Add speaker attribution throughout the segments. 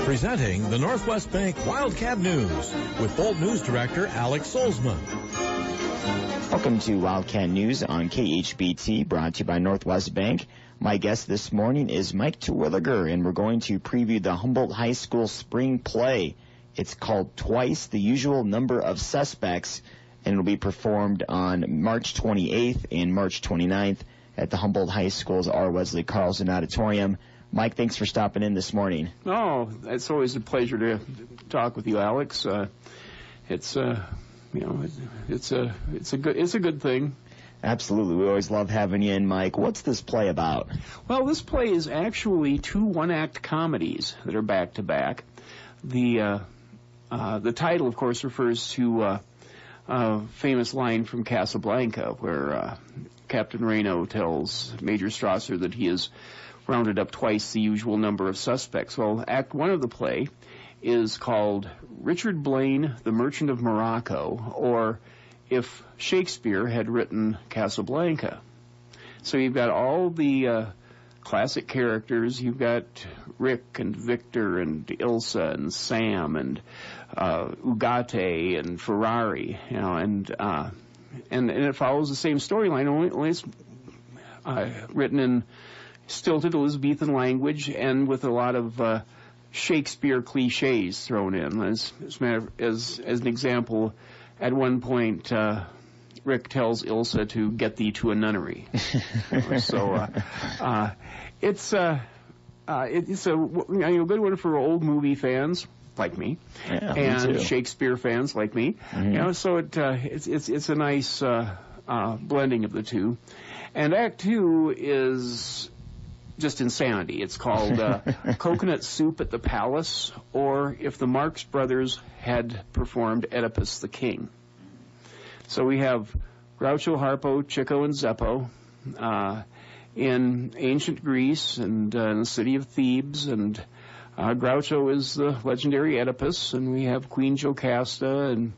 Speaker 1: Presenting the Northwest Bank Wildcat News with Bold News Director Alex Solsma.
Speaker 2: Welcome to Wildcat News on KHBT, brought to you by Northwest Bank. My guest this morning is Mike Terwilliger, and we're going to preview the Humboldt High School spring play. It's called Twice the Usual Number of Suspects, and it'll be performed on March 28th and March 29th at the Humboldt High School's R. Wesley Carlson Auditorium. Mike, thanks for stopping in this morning.
Speaker 3: Oh, it's always a pleasure to talk with you, Alex. It's a good thing.
Speaker 2: Absolutely. We always love having you in, Mike. What's this play about?
Speaker 3: Well, this play is actually two one-act comedies that are back-to-back. The title, of course, refers to a famous line from Casablanca where Captain Reno tells Major Strasser that he has rounded up twice the usual number of suspects. Well, Act 1 of the play is called Richard Blaine, the Merchant of Morocco, or if Shakespeare had written Casablanca. So you've got all the classic characters. You've got Rick and Victor and Ilsa and Sam and Ugarte and Ferrari, and it follows the same storyline, only it's written in stilted Elizabethan language and with a lot of Shakespeare cliches thrown in. As an example, at one point, Rick tells Ilsa to get thee to a nunnery. So it's a good one for old movie fans like me, and Shakespeare fans like me.
Speaker 2: Mm-hmm.
Speaker 3: So it's a nice blending of the two. And Act 2 is just insanity. It's called Coconut Soup at the Palace, or if the Marx Brothers had performed Oedipus the King. So we have Groucho, Harpo, Chico, and Zeppo in ancient Greece and in the city of Thebes, and Groucho is the legendary Oedipus, and we have Queen Jocasta and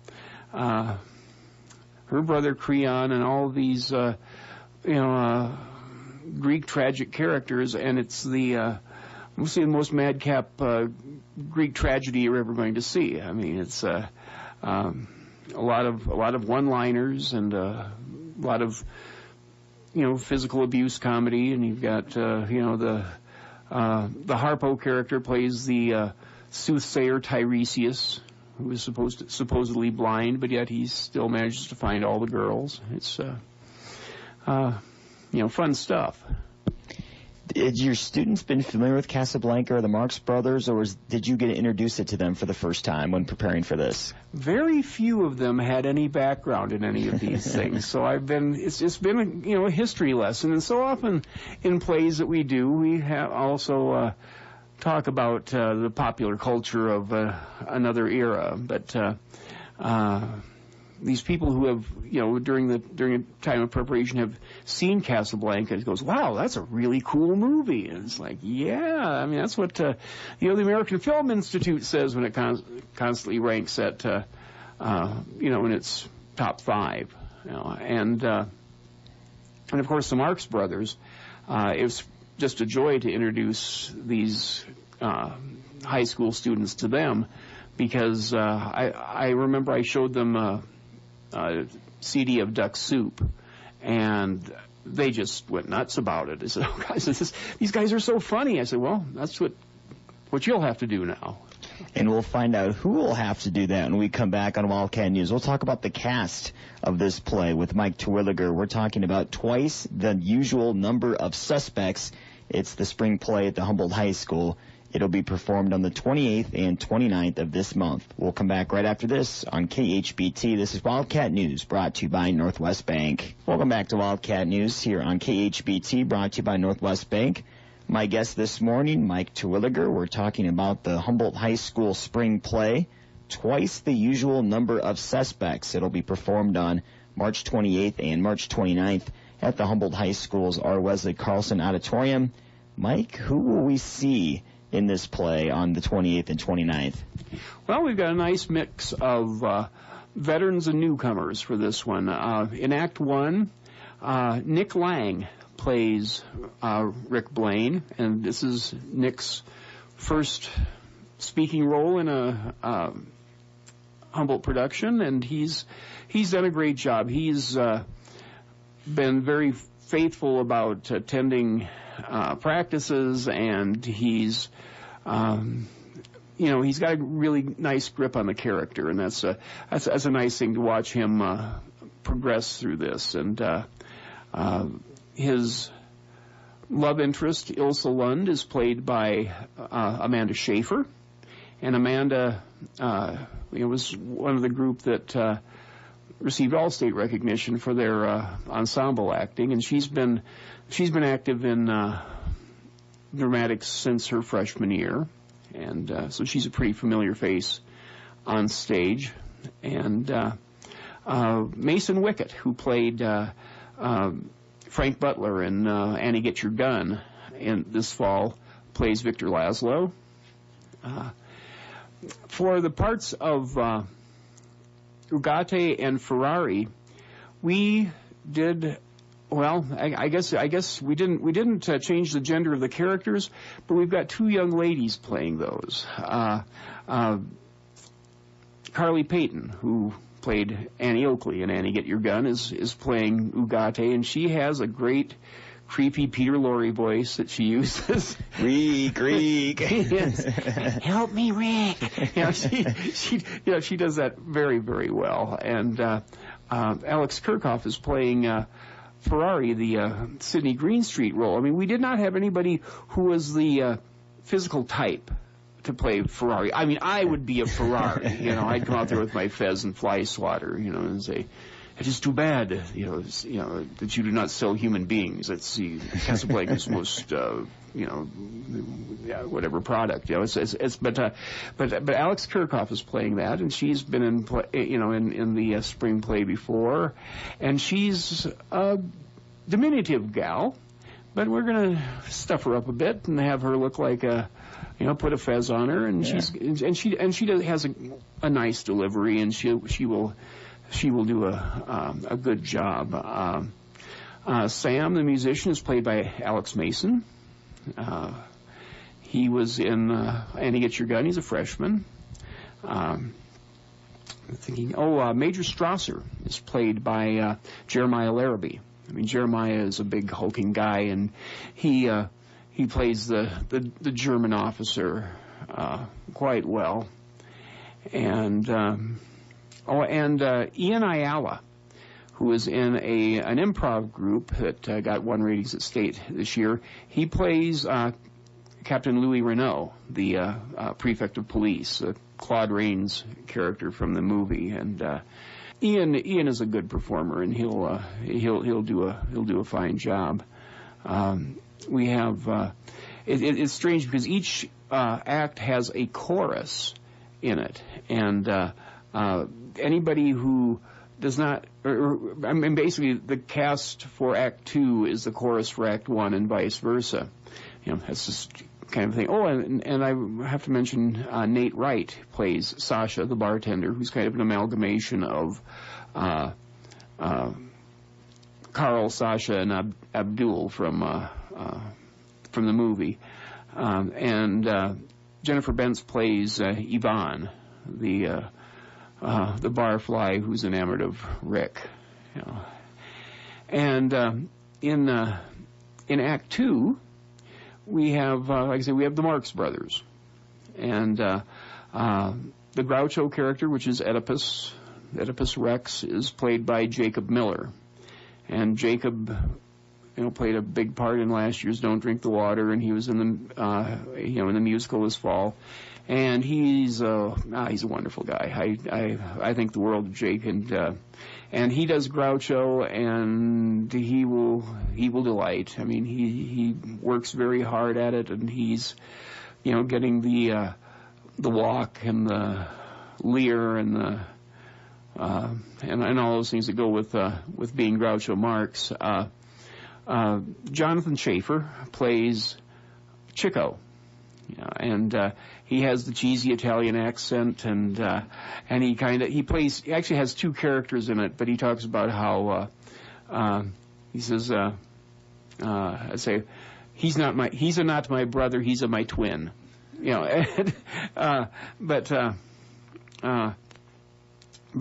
Speaker 3: her brother Creon and all these Greek tragic characters, and it's the most madcap Greek tragedy you're ever going to see. I mean, it's a lot of one-liners and a lot of physical abuse comedy, and you've got the Harpo character plays the soothsayer Tiresias, who is supposedly blind, but yet he still manages to find all the girls. It's fun stuff.
Speaker 2: Had your students been familiar with Casablanca or the Marx Brothers, or did you get introduced to them for the first time when preparing for this?
Speaker 3: Very few of them had any background in any of these things, so it's been a history lesson. And so often in plays that we do, we have also talk about the popular culture of another era, but these people who have, during the time of preparation have seen Casablanca, it goes, wow, that's a really cool movie. And it's like, yeah, I mean, that's what, the American Film Institute says when it constantly ranks at, in its top 5. And of course, the Marx Brothers, it was just a joy to introduce these high school students to them, because I remember I showed them CD of Duck Soup, and they just went nuts about it. They said, oh, guys, these guys are so funny. I said, well, that's what you'll have to do now.
Speaker 2: And we'll find out who will have to do that when we come back on Wildcat News. We'll talk about the cast of this play with Mike Terwilliger. We're talking about Twice the Usual Number of Suspects. It's the spring play at the Humboldt High School. It'll be performed on the 28th and 29th of this month. We'll come back right after this on KHBT. This is Wildcat News, brought to you by Northwest Bank. Welcome back to Wildcat News here on KHBT, brought to you by Northwest Bank. My guest this morning, Mike Terwilliger. We're talking about the Humboldt High School spring play, Twice the Usual Number of Suspects. It'll be performed on March 28th and March 29th at the Humboldt High School's R. Wesley Carlson Auditorium. Mike, who will we see in this play on the 28th and 29th?
Speaker 3: Well, we've got a nice mix of veterans and newcomers for this one. In Act 1, Nick Lang plays Rick Blaine, and this is Nick's first speaking role in a Humboldt production, and he's done a great job. He's been very faithful about attending practices, and he's he's got a really nice grip on the character, and that's a nice thing to watch him progress through this. And his love interest, Ilsa Lund, is played by Amanda Schaefer, and Amanda was one of the group that received all-state recognition for their ensemble acting, and she's been active in dramatics since her freshman year, and so she's a pretty familiar face on stage. And Mason Wickett, who played Frank Butler in Annie Get Your Gun this fall, plays Victor Laszlo. For the parts of Ugarte and Ferrari, we did well. I guess we didn't change the gender of the characters, but we've got two young ladies playing those. Carly Payton, who played Annie Oakley in Annie Get Your Gun, is playing Ugarte, and she has a great creepy Peter Lorre voice that she uses.
Speaker 2: Rick.
Speaker 3: Yes. Help me, Rick. She does that very, very well. And Alex Kirchhoff is playing Ferrari, the Sidney Greenstreet role. I mean, we did not have anybody who was the physical type to play Ferrari. I mean, I would be a Ferrari. I'd come out there with my fez and fly swatter, and say, "It is too bad, that you do not sell human beings. That's the Casablanca's most, whatever product. But Alex Kirchhoff is playing that, and she's been in the spring play before, and she's a diminutive gal, but we're gonna stuff her up a bit and have her look like put a fez on her, and she has a nice delivery, and she will do a good job. Sam, the musician, is played by Alex Mason. He was in Annie Get Your Gun. He's a freshman. Major Strasser is played by Jeremiah Larrabee. I mean, Jeremiah is a big hulking guy, and he plays the German officer quite well. And Ian Ayala, who is in an improv group that got 1 ratings at state this year. He plays Captain Louis Renault, the prefect of police, Claude Rains' character from the movie. And Ian is a good performer, and he'll do a fine job. We have it's strange because each act has a chorus in it, and anybody who does not, basically the cast for Act 2 is the chorus for Act 1 and vice versa. That's just kind of thing. Oh, and I have to mention Nate Wright plays Sasha, the bartender, who's kind of an amalgamation of Carl, Sasha, and Abdul from the movie. And Jennifer Bentz plays Yvonne, the barfly who's enamored of Rick. And in Act 2, we have, like I say, we have the Marx Brothers. And the Groucho character, which is Oedipus Rex, is played by Jacob Miller. And Jacob, played a big part in last year's Don't Drink the Water, and he was in the musical this fall. And he's a wonderful guy. I think the world of Jake, and he does Groucho, and he will delight. I mean, he works very hard at it, and he's getting the walk and the leer and the and all those things that go with being Groucho Marx. Jonathan Schaefer plays Chico. And he has the cheesy Italian accent, and he actually has 2 characters in it, but he talks about how he says, he's not my brother, he's my twin. but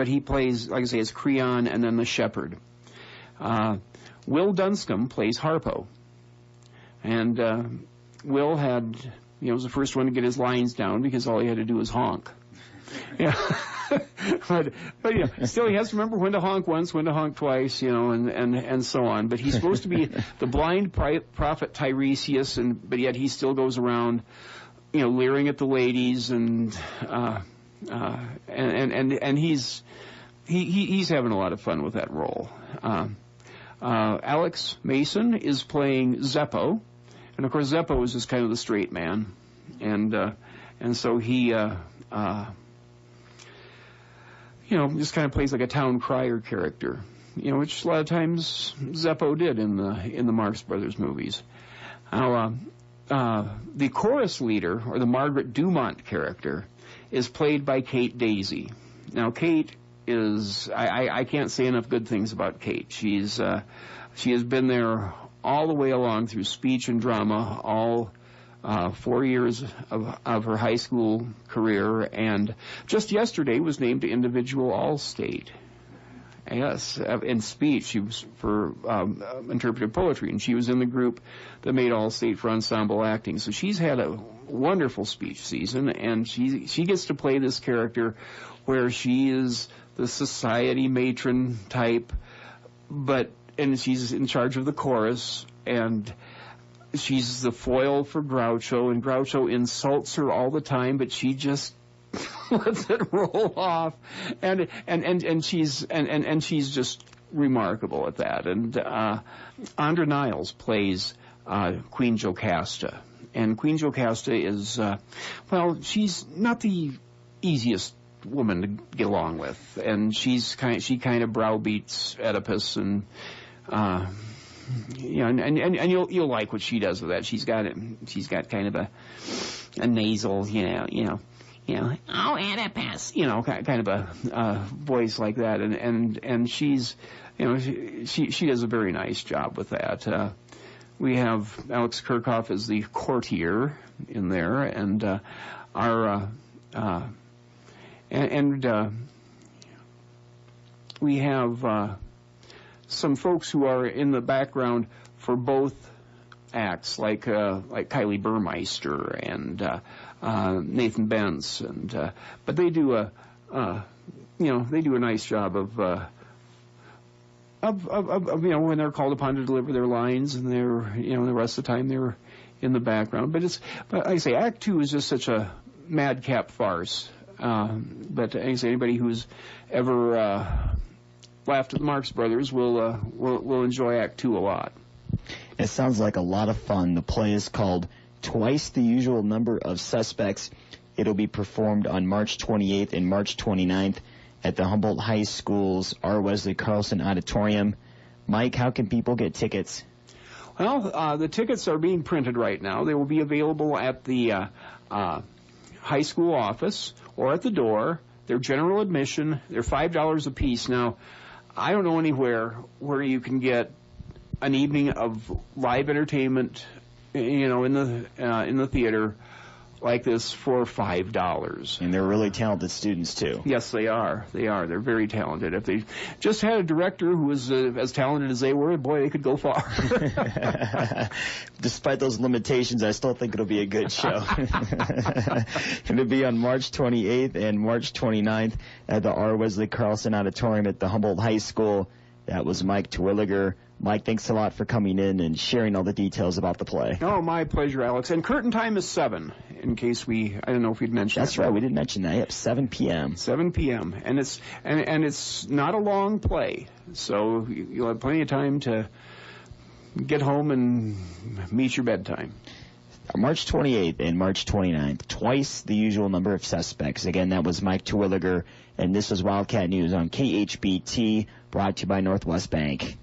Speaker 3: he plays, like I say, as Creon and then the shepherd. Will Dunscombe plays Harpo. And Will was the first one to get his lines down because all he had to do was honk. Yeah. but still he has to remember when to honk once, when to honk twice, and so on. But he's supposed to be the blind prophet Tiresias, but yet he still goes around, leering at the ladies, and he's having a lot of fun with that role. Alex Mason is playing Zeppo, and of course Zeppo is just kind of the straight man, and so he just kind of plays like a town crier character, which a lot of times Zeppo did in the Marx Brothers movies. Now, the chorus leader, or the Margaret Dumont character, is played by Kate Daisy. Now, Kate is, I can't say enough good things about Kate. She has been there all the way along through speech and drama, all 4 years of her high school career, and just yesterday was named to individual All-State. Yes, in speech. She was for interpretive poetry, and she was in the group that made All-State for ensemble acting. So she's had a wonderful speech season, and she gets to play this character where she is the society matron type, and she's in charge of the chorus, and she's the foil for Groucho, and Groucho insults her all the time, but she just lets it roll off, and she's just remarkable at that. And Andra Niles plays Queen Jocasta, and Queen Jocasta is she's not the easiest woman to get along with, and she kind of browbeats Oedipus, and you'll like what she does with that. She's got kind of a nasal, oh, Oedipus, kind of a voice like that, and she's, she does a very nice job with that. We have Alex Kirchhoff as the courtier in there, and we have some folks who are in the background for both acts, like Kylie Burmeister and Nathan Bentz, but they do a nice job of when they're called upon to deliver their lines, and they're the rest of the time they're in the background. But like I say, Act 2 is just such a madcap farce. But like I say, anybody who's ever laughed at the Marx Brothers will enjoy Act 2 a lot.
Speaker 2: It sounds like a lot of fun. The play is called Twice the Usual Number of Suspects. It'll be performed on March 28th and March 29th at the Humboldt High School's R. Wesley Carlson Auditorium. Mike, how can people get tickets?
Speaker 3: Well, the tickets are being printed right now. They will be available at the high school office or at the door. They're general admission. They're $5 a piece. Now, I don't know anywhere where you can get an evening of live entertainment, in the theater like this for $5.
Speaker 2: And they're really talented students, too.
Speaker 3: Yes, they are. They're very talented. If they just had a director who was as talented as they were, boy, they could go far.
Speaker 2: Despite those limitations, I still think it'll be a good show. It'll be on March 28th and March 29th at the R. Wesley Carlson Auditorium at the Humboldt High School. That was Mike Terwilliger. Mike, thanks a lot for coming in and sharing all the details about the play.
Speaker 3: Oh, my pleasure, Alex. And curtain time is 7, in case I don't know if we'd mentioned
Speaker 2: That's right, we didn't mention that. Yep, 7 p.m.
Speaker 3: 7 p.m. And it's not a long play, so you'll have plenty of time to get home and meet your bedtime.
Speaker 2: March 28th and March 29th, twice the usual number of suspects. Again, that was Mike Terwilliger, and this was Wildcat News on KHBT, brought to you by Northwest Bank.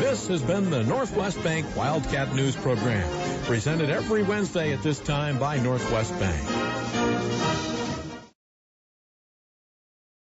Speaker 1: This has been the Northwest Bank Wildcat News Program, presented every Wednesday at this time by Northwest Bank.